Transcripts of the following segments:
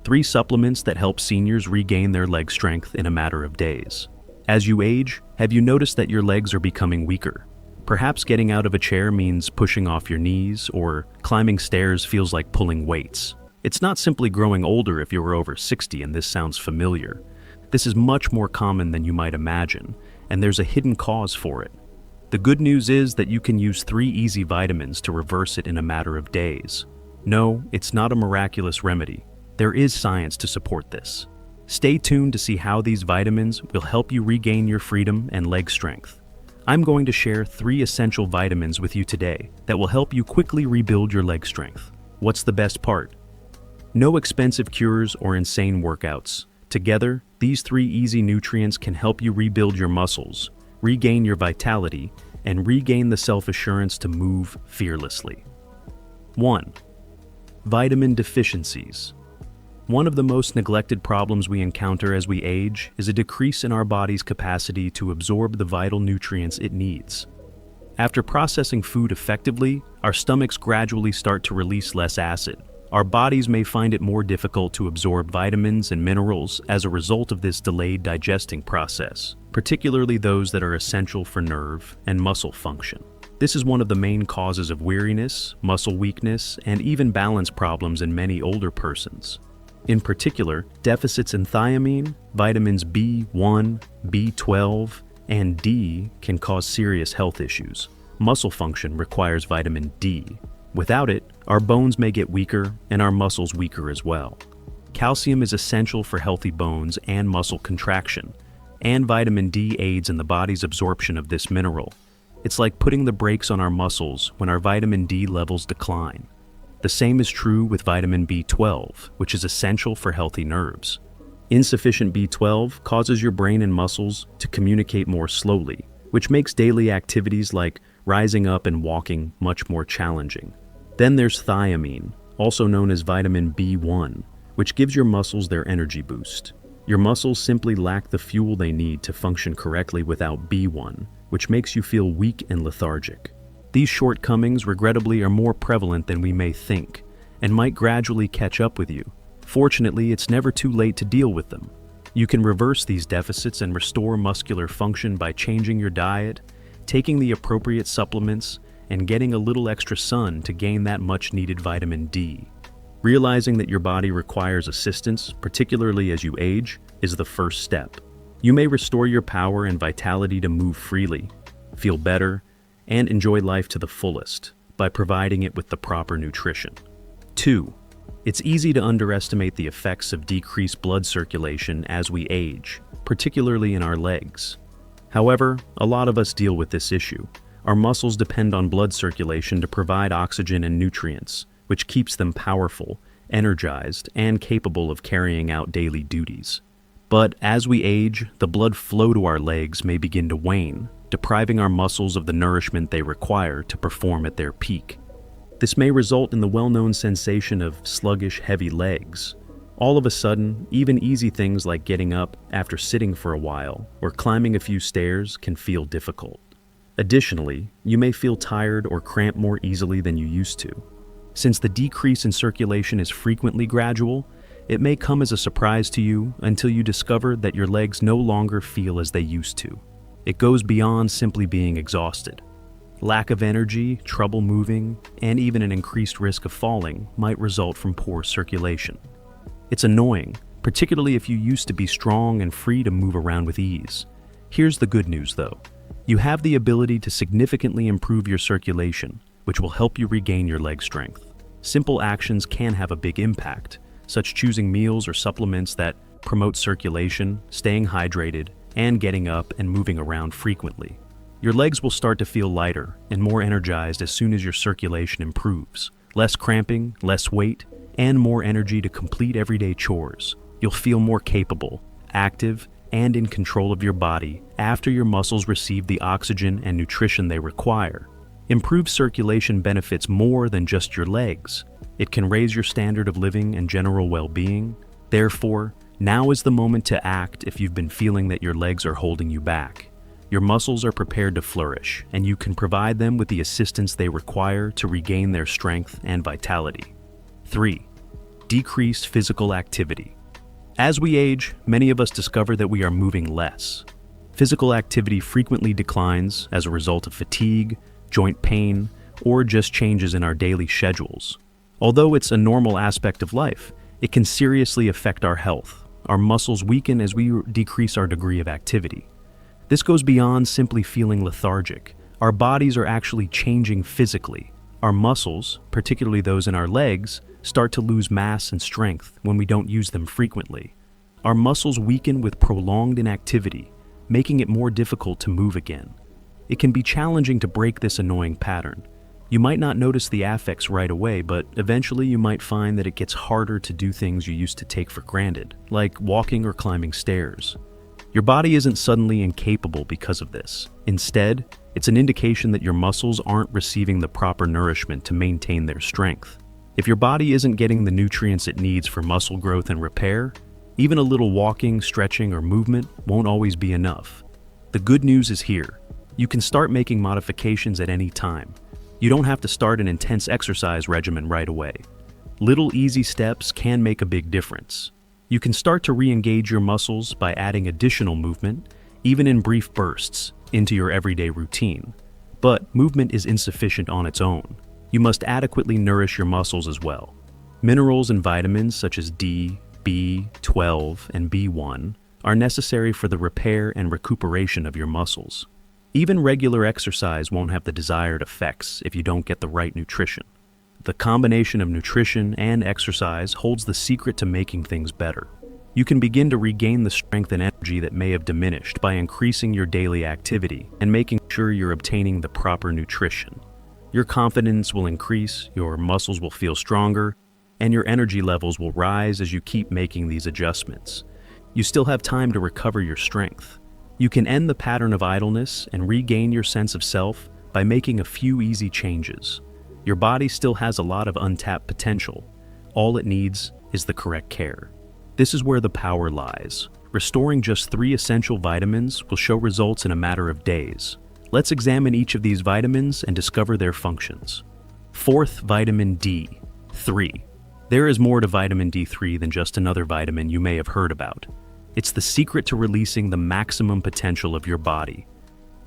3 supplements that help seniors regain their leg strength in a matter of days. As you age, have you noticed that your legs are becoming weaker? Perhaps getting out of a chair means pushing off your knees, or climbing stairs feels like pulling weights. It's not simply growing older if you're over 60 and this sounds familiar. This is much more common than you might imagine, and there's a hidden cause for it. The good news is that you can use 3 easy vitamins to reverse it in a matter of days. No, it's not a miraculous remedy. There is science to support this. Stay tuned to see how these vitamins will help you regain your freedom and leg strength. I'm going to share 3 essential vitamins with you today that will help you quickly rebuild your leg strength. What's the best part? No expensive cures or insane workouts. Together, these 3 easy nutrients can help you rebuild your muscles, regain your vitality, and regain the self-assurance to move fearlessly. 1. Vitamin deficiencies. One of the most neglected problems we encounter as we age is a decrease in our body's capacity to absorb the vital nutrients it needs. After processing food effectively, our stomachs gradually start to release less acid. Our bodies may find it more difficult to absorb vitamins and minerals as a result of this delayed digesting process, particularly those that are essential for nerve and muscle function. This is one of the main causes of weariness, muscle weakness, and even balance problems in many older persons. In particular, deficits in thiamine, vitamins B1, B12, and D can cause serious health issues. Muscle function requires vitamin D. Without it, our bones may get weaker and our muscles weaker as well. Calcium is essential for healthy bones and muscle contraction, and vitamin D aids in the body's absorption of this mineral. It's like putting the brakes on our muscles when our vitamin D levels decline. The same is true with vitamin B12, which is essential for healthy nerves. Insufficient B12 causes your brain and muscles to communicate more slowly, which makes daily activities like rising up and walking much more challenging. Then there's thiamine, also known as vitamin B1, which gives your muscles their energy boost. Your muscles simply lack the fuel they need to function correctly without B1, which makes you feel weak and lethargic. These shortcomings, regrettably, are more prevalent than we may think, and might gradually catch up with you. Fortunately, it's never too late to deal with them. You can reverse these deficits and restore muscular function by changing your diet, taking the appropriate supplements, and getting a little extra sun to gain that much-needed vitamin D. Realizing that your body requires assistance, particularly as you age, is the first step. You may restore your power and vitality to move freely, feel better, and enjoy life to the fullest by providing it with the proper nutrition. 2. It's easy to underestimate the effects of decreased blood circulation as we age, particularly in our legs. However, a lot of us deal with this issue. Our muscles depend on blood circulation to provide oxygen and nutrients, which keeps them powerful, energized, and capable of carrying out daily duties. But as we age, the blood flow to our legs may begin to wane, depriving our muscles of the nourishment they require to perform at their peak. This may result in the well-known sensation of sluggish, heavy legs. All of a sudden, even easy things like getting up after sitting for a while or climbing a few stairs can feel difficult. Additionally, you may feel tired or cramp more easily than you used to. Since the decrease in circulation is frequently gradual, it may come as a surprise to you until you discover that your legs no longer feel as they used to. It goes beyond simply being exhausted. Lack of energy, trouble moving, and even an increased risk of falling might result from poor circulation. It's annoying, particularly if you used to be strong and free to move around with ease. Here's the good news though. You have the ability to significantly improve your circulation, which will help you regain your leg strength. Simple actions can have a big impact, such choosing meals or supplements that promote circulation, staying hydrated, and getting up and moving around frequently. Your legs will start to feel lighter and more energized as soon as your circulation improves. Less cramping, less weight, and more energy to complete everyday chores. You'll feel more capable, active, and in control of your body after your muscles receive the oxygen and nutrition they require. Improved circulation benefits more than just your legs. It can raise your standard of living and general well-being. Therefore, now is the moment to act if you've been feeling that your legs are holding you back. Your muscles are prepared to flourish, and you can provide them with the assistance they require to regain their strength and vitality. 3. decreased physical activity. As we age, many of us discover that we are moving less. Physical activity frequently declines as a result of fatigue, joint pain, or just changes in our daily schedules. Although it's a normal aspect of life, it can seriously affect our health. Our muscles weaken as we decrease our degree of activity. This goes beyond simply feeling lethargic. Our bodies are actually changing physically. Our muscles, particularly those in our legs, start to lose mass and strength when we don't use them frequently. Our muscles weaken with prolonged inactivity, making it more difficult to move again. It can be challenging to break this annoying pattern. You might not notice the affects right away, but eventually you might find that it gets harder to do things you used to take for granted, like walking or climbing stairs. Your body isn't suddenly incapable because of this. Instead, it's an indication that your muscles aren't receiving the proper nourishment to maintain their strength. If your body isn't getting the nutrients it needs for muscle growth and repair, even a little walking, stretching, or movement won't always be enough. The good news is here. You can start making modifications at any time. You don't have to start an intense exercise regimen right away. Little easy steps can make a big difference. You can start to re-engage your muscles by adding additional movement, even in brief bursts, into your everyday routine. But movement is insufficient on its own. You must adequately nourish your muscles as well. Minerals and vitamins such as D, B12, and B1 are necessary for the repair and recuperation of your muscles. Even regular exercise won't have the desired effects if you don't get the right nutrition. The combination of nutrition and exercise holds the secret to making things better. You can begin to regain the strength and energy that may have diminished by increasing your daily activity and making sure you're obtaining the proper nutrition. Your confidence will increase, your muscles will feel stronger, and your energy levels will rise as you keep making these adjustments. You still have time to recover your strength. You can end the pattern of idleness and regain your sense of self by making a few easy changes. Your body still has a lot of untapped potential. All it needs is the correct care. This is where the power lies. Restoring just 3 essential vitamins will show results in a matter of days. Let's examine each of these vitamins and discover their functions. Fourth, vitamin D3. There is more to vitamin D3 than just another vitamin you may have heard about. It's the secret to releasing the maximum potential of your body.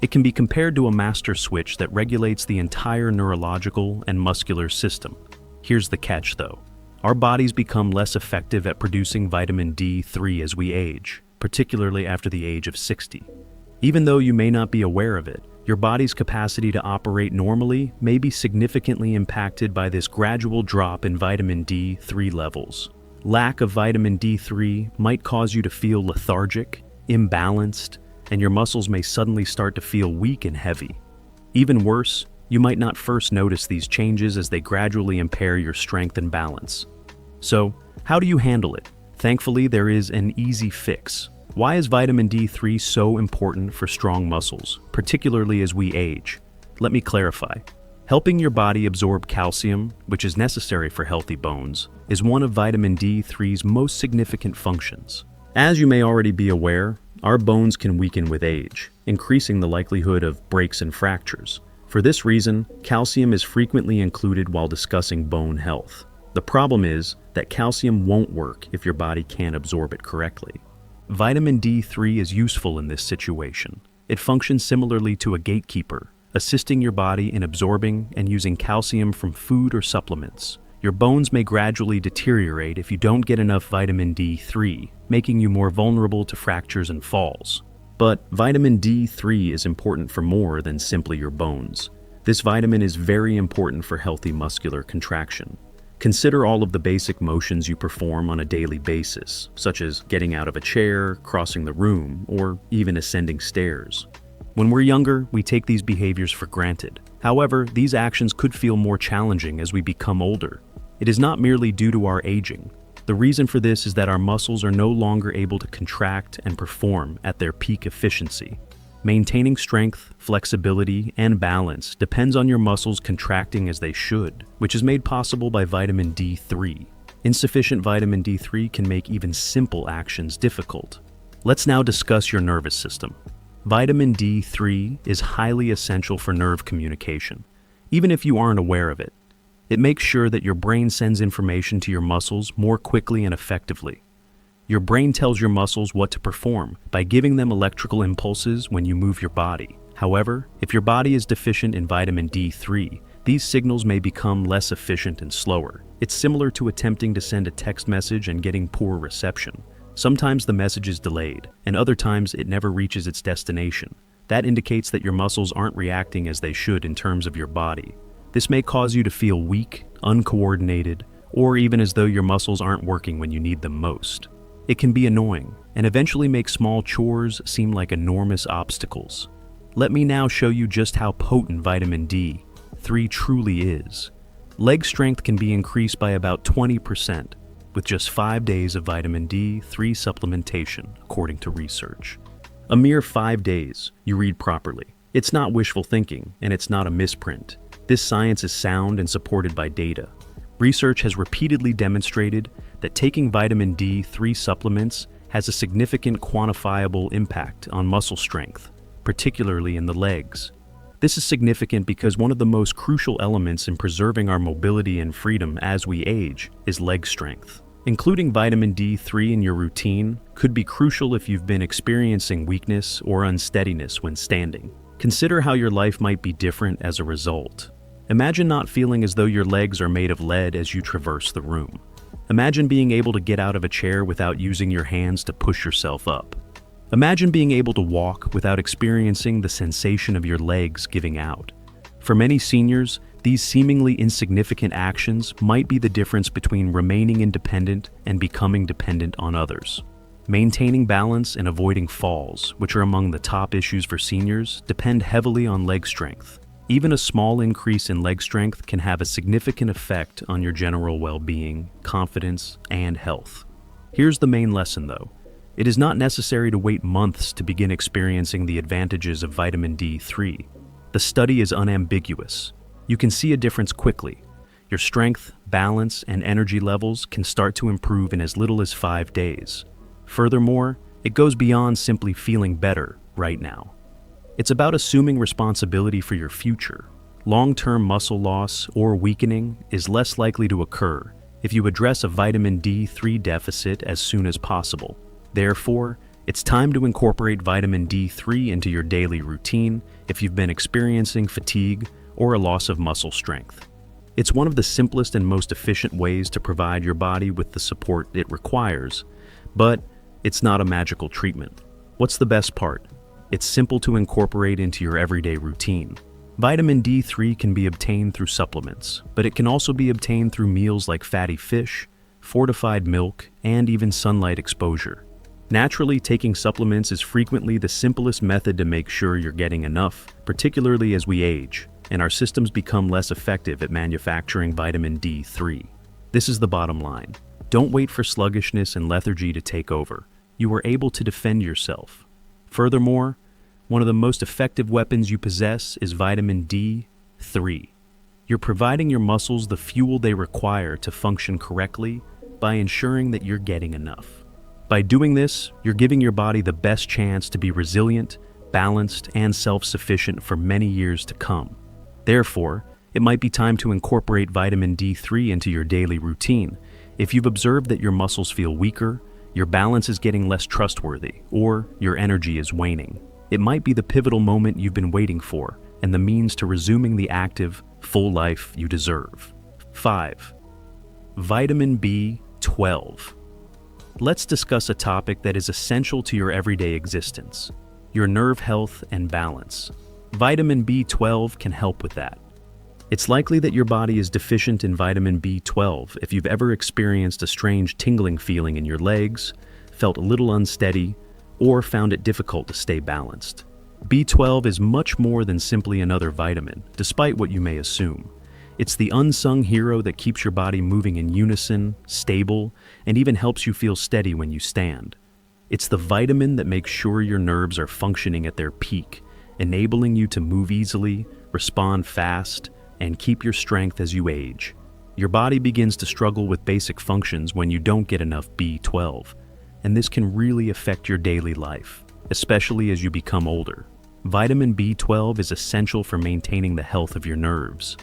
It can be compared to a master switch that regulates the entire neurological and muscular system. Here's the catch though. Our bodies become less effective at producing vitamin D3 as we age, particularly after the age of 60. Even though you may not be aware of it, your body's capacity to operate normally may be significantly impacted by this gradual drop in vitamin D3 levels. Lack of vitamin D3 might cause you to feel lethargic, imbalanced, and your muscles may suddenly start to feel weak and heavy. Even worse, you might not first notice these changes as they gradually impair your strength and balance. So, how do you handle it? Thankfully, there is an easy fix. Why is vitamin D3 so important for strong muscles, particularly as we age? Let me clarify. Helping your body absorb calcium, which is necessary for healthy bones, is one of vitamin D3's most significant functions. As you may already be aware, our bones can weaken with age, increasing the likelihood of breaks and fractures. For this reason, calcium is frequently included while discussing bone health. The problem is that calcium won't work if your body can't absorb it correctly. Vitamin D3 is useful in this situation. It functions similarly to a gatekeeper, assisting your body in absorbing and using calcium from food or supplements. Your bones may gradually deteriorate if you don't get enough vitamin D3, making you more vulnerable to fractures and falls. But vitamin D3 is important for more than simply your bones. This vitamin is very important for healthy muscular contraction. Consider all of the basic motions you perform on a daily basis, such as getting out of a chair, crossing the room, or even ascending stairs. When we're younger, we take these behaviors for granted. However, these actions could feel more challenging as we become older. It is not merely due to our aging. The reason for this is that our muscles are no longer able to contract and perform at their peak efficiency. Maintaining strength, flexibility, and balance depends on your muscles contracting as they should, which is made possible by vitamin D3. Insufficient vitamin D3 can make even simple actions difficult. Let's now discuss your nervous system. Vitamin D3 is highly essential for nerve communication, even if you aren't aware of it. It makes sure that your brain sends information to your muscles more quickly and effectively. Your brain tells your muscles what to perform by giving them electrical impulses when you move your body. However, if your body is deficient in vitamin D3, these signals may become less efficient and slower. It's similar to attempting to send a text message and getting poor reception. Sometimes the message is delayed, and other times it never reaches its destination. That indicates that your muscles aren't reacting as they should in terms of your body. This may cause you to feel weak, uncoordinated, or even as though your muscles aren't working when you need them most. It can be annoying, and eventually make small chores seem like enormous obstacles. Let me now show you just how potent vitamin D3 truly is. Leg strength can be increased by about 20% with just 5 days of vitamin D3 supplementation, according to research. A mere 5 days, you read properly. It's not wishful thinking, and it's not a misprint. This science is sound and supported by data. Research has repeatedly demonstrated that taking vitamin D3 supplements has a significant quantifiable impact on muscle strength, particularly in the legs. This is significant because one of the most crucial elements in preserving our mobility and freedom as we age is leg strength. Including vitamin D3 in your routine could be crucial if you've been experiencing weakness or unsteadiness when standing. Consider how your life might be different as a result. Imagine not feeling as though your legs are made of lead as you traverse the room. Imagine being able to get out of a chair without using your hands to push yourself up. Imagine being able to walk without experiencing the sensation of your legs giving out. For many seniors, these seemingly insignificant actions might be the difference between remaining independent and becoming dependent on others. Maintaining balance and avoiding falls, which are among the top issues for seniors, depend heavily on leg strength. Even a small increase in leg strength can have a significant effect on your general well-being, confidence, and health. Here's the main lesson though. It is not necessary to wait months to begin experiencing the advantages of vitamin D3. The study is unambiguous. You can see a difference quickly. Your strength, balance, and energy levels can start to improve in as little as 5 days. Furthermore, it goes beyond simply feeling better right now. It's about assuming responsibility for your future. Long-term muscle loss or weakening is less likely to occur if you address a vitamin D3 deficit as soon as possible. Therefore, it's time to incorporate vitamin D3 into your daily routine if you've been experiencing fatigue or a loss of muscle strength. It's one of the simplest and most efficient ways to provide your body with the support it requires, but it's not a magical treatment. What's the best part? It's simple to incorporate into your everyday routine. Vitamin D3 can be obtained through supplements, but it can also be obtained through meals like fatty fish, fortified milk, and even sunlight exposure. Naturally, taking supplements is frequently the simplest method to make sure you're getting enough, particularly as we age, and our systems become less effective at manufacturing vitamin D3. This is the bottom line. Don't wait for sluggishness and lethargy to take over. You are able to defend yourself. Furthermore, one of the most effective weapons you possess is vitamin D3. You're providing your muscles the fuel they require to function correctly by ensuring that you're getting enough. By doing this, you're giving your body the best chance to be resilient, balanced, and self-sufficient for many years to come. Therefore, it might be time to incorporate vitamin D3 into your daily routine. If you've observed that your muscles feel weaker, your balance is getting less trustworthy, or your energy is waning, it might be the pivotal moment you've been waiting for and the means to resuming the active, full life you deserve. 5. Vitamin B12. Let's discuss a topic that is essential to your everyday existence, your nerve health and balance. Vitamin B12 can help with that. It's likely that your body is deficient in vitamin B12 if you've ever experienced a strange tingling feeling in your legs, felt a little unsteady, or found it difficult to stay balanced. B12 is much more than simply another vitamin, despite what you may assume. It's the unsung hero that keeps your body moving in unison, stable, and even helps you feel steady when you stand. It's the vitamin that makes sure your nerves are functioning at their peak, enabling you to move easily, respond fast, and keep your strength as you age. Your body begins to struggle with basic functions when you don't get enough B12, and this can really affect your daily life, especially as you become older. Vitamin B12 is essential for maintaining the health of your nerves.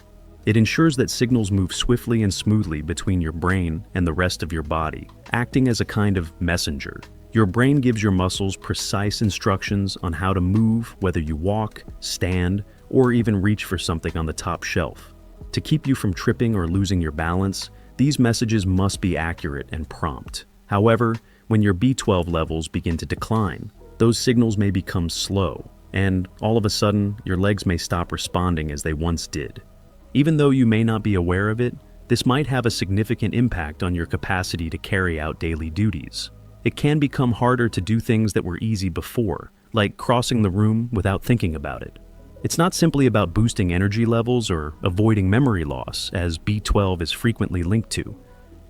It ensures that signals move swiftly and smoothly between your brain and the rest of your body, acting as a kind of messenger. Your brain gives your muscles precise instructions on how to move, whether you walk, stand, or even reach for something on the top shelf. To keep you from tripping or losing your balance, these messages must be accurate and prompt. However, when your B12 levels begin to decline, those signals may become slow, and all of a sudden, your legs may stop responding as they once did. Even though you may not be aware of it, this might have a significant impact on your capacity to carry out daily duties. It can become harder to do things that were easy before, like crossing the room without thinking about it. It's not simply about boosting energy levels or avoiding memory loss, as B12 is frequently linked to.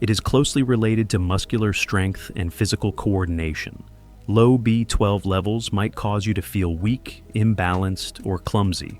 It is closely related to muscular strength and physical coordination. Low B12 levels might cause you to feel weak, imbalanced, or clumsy,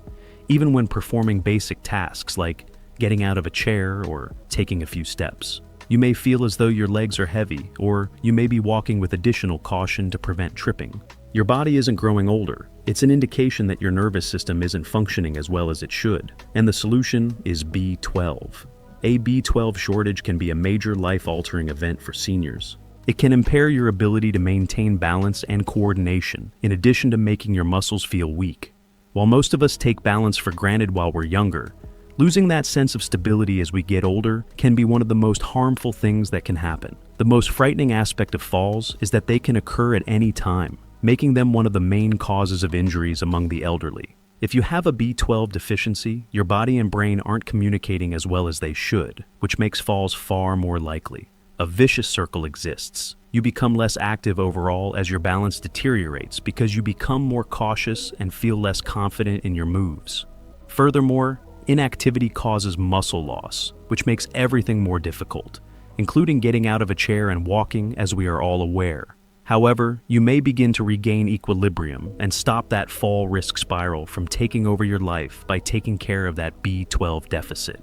even when performing basic tasks like getting out of a chair or taking a few steps. You may feel as though your legs are heavy, or you may be walking with additional caution to prevent tripping. Your body isn't growing older. It's an indication that your nervous system isn't functioning as well as it should, and the solution is B12. A B12 shortage can be a major life-altering event for seniors. It can impair your ability to maintain balance and coordination, in addition to making your muscles feel weak. While most of us take balance for granted while we're younger, losing that sense of stability as we get older can be one of the most harmful things that can happen. The most frightening aspect of falls is that they can occur at any time, making them one of the main causes of injuries among the elderly. If you have a B12 deficiency, your body and brain aren't communicating as well as they should, which makes falls far more likely. A vicious circle exists. You become less active overall as your balance deteriorates because you become more cautious and feel less confident in your moves. Furthermore, inactivity causes muscle loss, which makes everything more difficult, including getting out of a chair and walking, as we are all aware. However, you may begin to regain equilibrium and stop that fall risk spiral from taking over your life by taking care of that B12 deficit.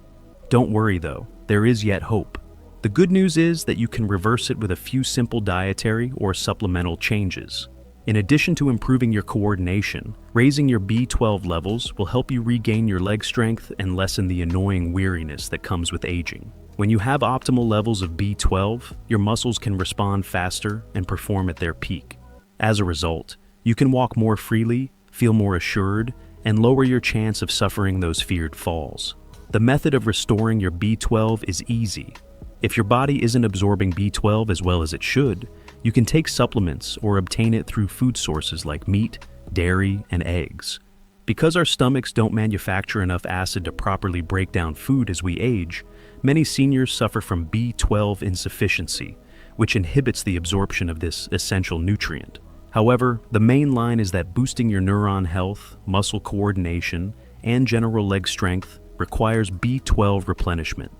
Don't worry though, there is yet hope. The good news is that you can reverse it with a few simple dietary or supplemental changes. In addition to improving your coordination, raising your B12 levels will help you regain your leg strength and lessen the annoying weariness that comes with aging. When you have optimal levels of B12, your muscles can respond faster and perform at their peak. As a result, you can walk more freely, feel more assured, and lower your chance of suffering those feared falls. The method of restoring your B12 is easy. If your body isn't absorbing B12 as well as it should, you can take supplements or obtain it through food sources like meat, dairy, and eggs. Because our stomachs don't manufacture enough acid to properly break down food as we age, many seniors suffer from B12 insufficiency, which inhibits the absorption of this essential nutrient. However, the main line is that boosting your neuron health, muscle coordination, and general leg strength requires B12 replenishment.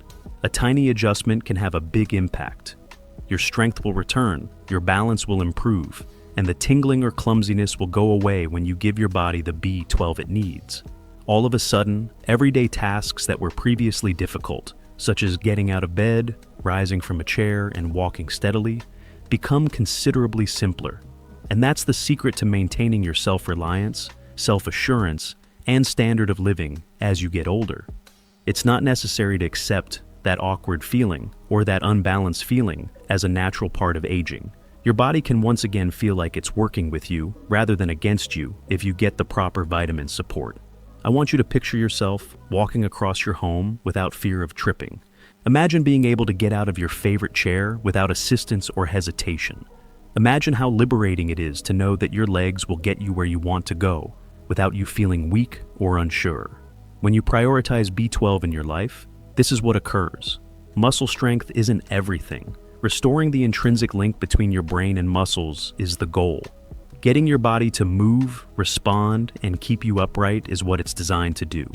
A tiny adjustment can have a big impact. Your strength will return, your balance will improve, and the tingling or clumsiness will go away when you give your body the B12 it needs. All of a sudden, everyday tasks that were previously difficult, such as getting out of bed, rising from a chair, and walking steadily, become considerably simpler. And that's the secret to maintaining your self-reliance, self-assurance, and standard of living as you get older. It's not necessary to accept that awkward feeling or that unbalanced feeling as a natural part of aging. Your body can once again feel like it's working with you rather than against you if you get the proper vitamin support. I want you to picture yourself walking across your home without fear of tripping. Imagine being able to get out of your favorite chair without assistance or hesitation. Imagine how liberating it is to know that your legs will get you where you want to go without you feeling weak or unsure. When you prioritize B12 in your life, this is what occurs. Muscle strength isn't everything. Restoring the intrinsic link between your brain and muscles is the goal. Getting your body to move, respond, and keep you upright is what it's designed to do.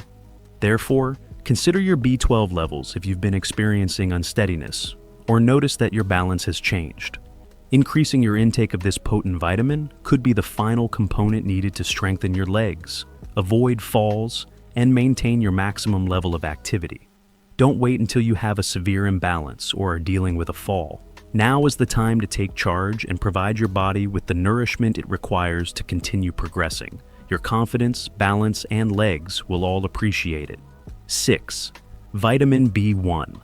Therefore, consider your B12 levels if you've been experiencing unsteadiness or notice that your balance has changed. Increasing your intake of this potent vitamin could be the final component needed to strengthen your legs, avoid falls, and maintain your maximum level of activity. Don't wait until you have a severe imbalance or are dealing with a fall. Now is the time to take charge and provide your body with the nourishment it requires to continue progressing. Your confidence, balance, and legs will all appreciate it. 6. Vitamin B1.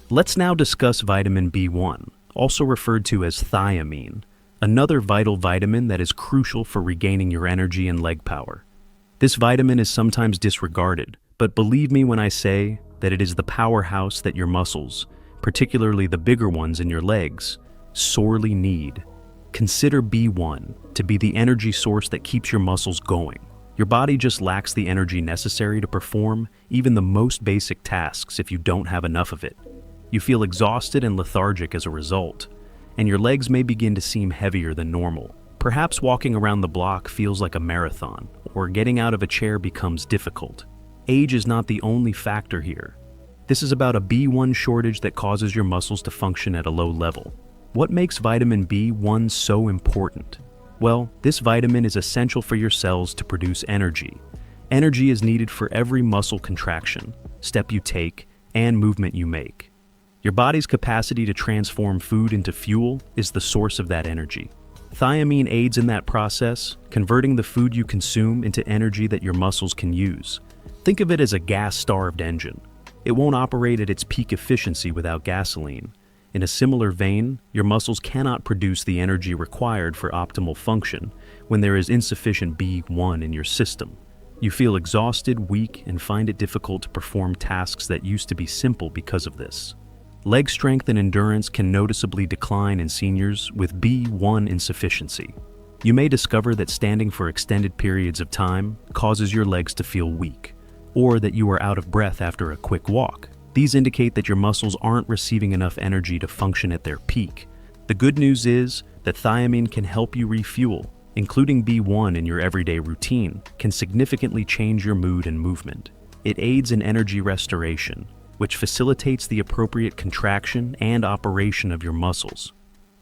Let's now discuss vitamin B1, also referred to as thiamine, another vital vitamin that is crucial for regaining your energy and leg power. This vitamin is sometimes disregarded, but believe me when I say that it is the powerhouse that your muscles, particularly the bigger ones in your legs, sorely need. Consider B1 to be the energy source that keeps your muscles going. Your body just lacks the energy necessary to perform even the most basic tasks if you don't have enough of it. You feel exhausted and lethargic as a result, and your legs may begin to seem heavier than normal. Perhaps walking around the block feels like a marathon, or getting out of a chair becomes difficult. Age is not the only factor here. This is about a B1 shortage that causes your muscles to function at a low level. What makes vitamin B1 so important? Well, this vitamin is essential for your cells to produce energy. Energy is needed for every muscle contraction, step you take, and movement you make. Your body's capacity to transform food into fuel is the source of that energy. Thiamine aids in that process, converting the food you consume into energy that your muscles can use. Think of it as a gas-starved engine. It won't operate at its peak efficiency without gasoline. In a similar vein, your muscles cannot produce the energy required for optimal function when there is insufficient B1 in your system. You feel exhausted, weak, and find it difficult to perform tasks that used to be simple because of this. Leg strength and endurance can noticeably decline in seniors with B1 insufficiency. You may discover that standing for extended periods of time causes your legs to feel weak, or that you are out of breath after a quick walk. These indicate that your muscles aren't receiving enough energy to function at their peak. The good news is that thiamine can help you refuel. Including B1 in your everyday routine can significantly change your mood and movement. It aids in energy restoration, which facilitates the appropriate contraction and operation of your muscles.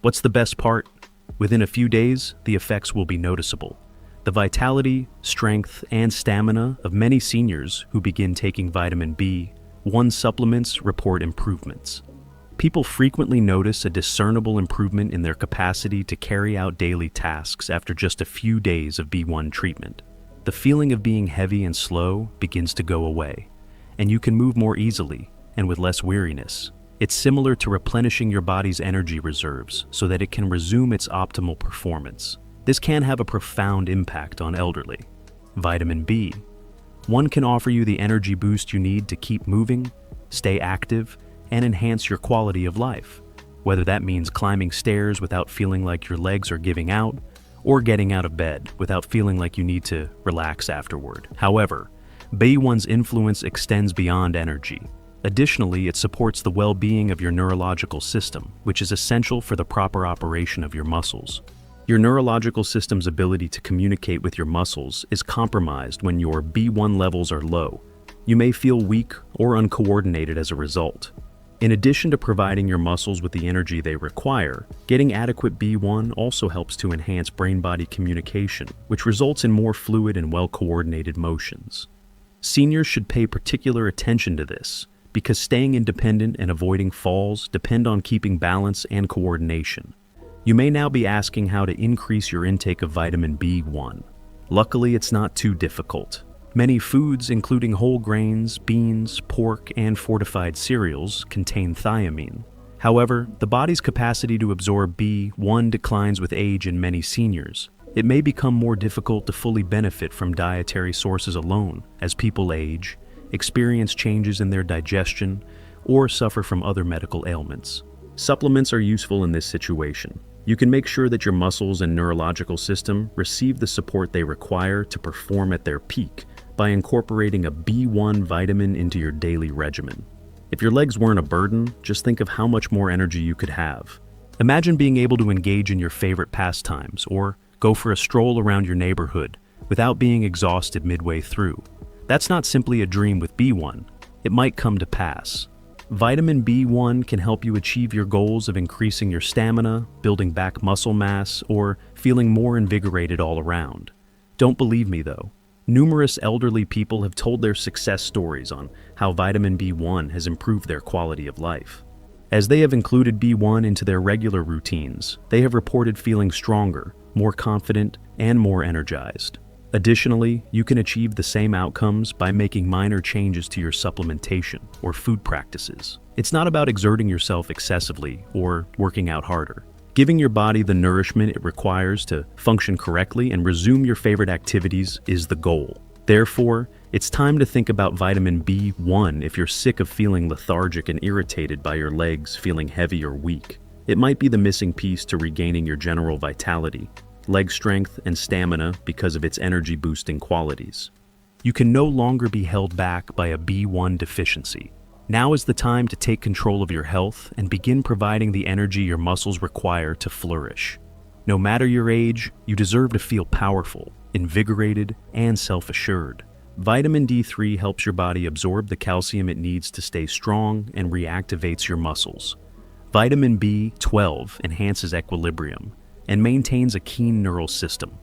What's the best part? Within a few days, the effects will be noticeable. The vitality, strength, and stamina of many seniors who begin taking vitamin B1 supplements report improvements. People frequently notice a discernible improvement in their capacity to carry out daily tasks after just a few days of B1 treatment. The feeling of being heavy and slow begins to go away, and you can move more easily and with less weariness. It's similar to replenishing your body's energy reserves so that it can resume its optimal performance. This can have a profound impact on elderly. Vitamin B1 can offer you the energy boost you need to keep moving, stay active, and enhance your quality of life, whether that means climbing stairs without feeling like your legs are giving out, or getting out of bed without feeling like you need to relax afterward. However, B1's influence extends beyond energy. Additionally, it supports the well-being of your neurological system, which is essential for the proper operation of your muscles. Your neurological system's ability to communicate with your muscles is compromised when your B1 levels are low. You may feel weak or uncoordinated as a result. In addition to providing your muscles with the energy they require, getting adequate B1 also helps to enhance brain-body communication, which results in more fluid and well-coordinated motions. Seniors should pay particular attention to this, because staying independent and avoiding falls depend on keeping balance and coordination. You may now be asking how to increase your intake of vitamin B1. Luckily, it's not too difficult. Many foods, including whole grains, beans, pork, and fortified cereals, contain thiamine. However, the body's capacity to absorb B1 declines with age in many seniors. It may become more difficult to fully benefit from dietary sources alone as people age, experience changes in their digestion, or suffer from other medical ailments. Supplements are useful in this situation. You can make sure that your muscles and neurological system receive the support they require to perform at their peak by incorporating a B1 vitamin into your daily regimen. If your legs weren't a burden, just think of how much more energy you could have. Imagine being able to engage in your favorite pastimes or go for a stroll around your neighborhood without being exhausted midway through. That's not simply a dream with B1. It might come to pass. Vitamin B1 can help you achieve your goals of increasing your stamina, building back muscle mass, or feeling more invigorated all around. Don't believe me though. Numerous elderly people have told their success stories on how vitamin B1 has improved their quality of life. As they have included B1 into their regular routines, they have reported feeling stronger, more confident, and more energized. Additionally, you can achieve the same outcomes by making minor changes to your supplementation or food practices. It's not about exerting yourself excessively or working out harder. Giving your body the nourishment it requires to function correctly and resume your favorite activities is the goal. Therefore, it's time to think about vitamin B1 if you're sick of feeling lethargic and irritated by your legs feeling heavy or weak. It might be the missing piece to regaining your general vitality, leg strength, and stamina because of its energy-boosting qualities. You can no longer be held back by a B1 deficiency. Now is the time to take control of your health and begin providing the energy your muscles require to flourish. No matter your age, you deserve to feel powerful, invigorated, and self-assured. Vitamin D3 helps your body absorb the calcium it needs to stay strong and reactivates your muscles. Vitamin B12 enhances equilibrium and maintains a keen neural system.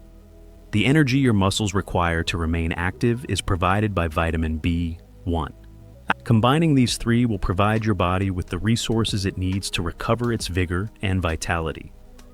The energy your muscles require to remain active is provided by vitamin B1. Combining these three will provide your body with the resources it needs to recover its vigor and vitality.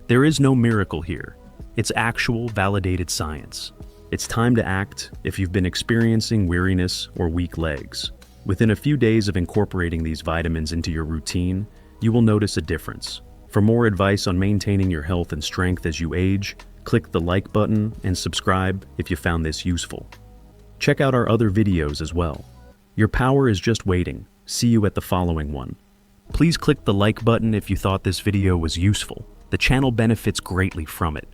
There is no miracle here. It's actual, validated science. It's time to act if you've been experiencing weariness or weak legs. Within a few days of incorporating these vitamins into your routine, you will notice a difference. For more advice on maintaining your health and strength as you age, click the like button and subscribe if you found this useful. Check out our other videos as well. Your power is just waiting. See you at the following one. Please click the like button if you thought this video was useful. The channel benefits greatly from it.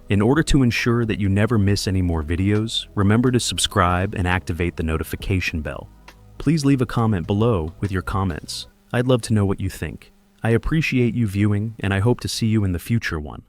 In order to ensure that you never miss any more videos, remember to subscribe and activate the notification bell. Please leave a comment below with your comments. I'd love to know what you think. I appreciate you viewing, and I hope to see you in the future one.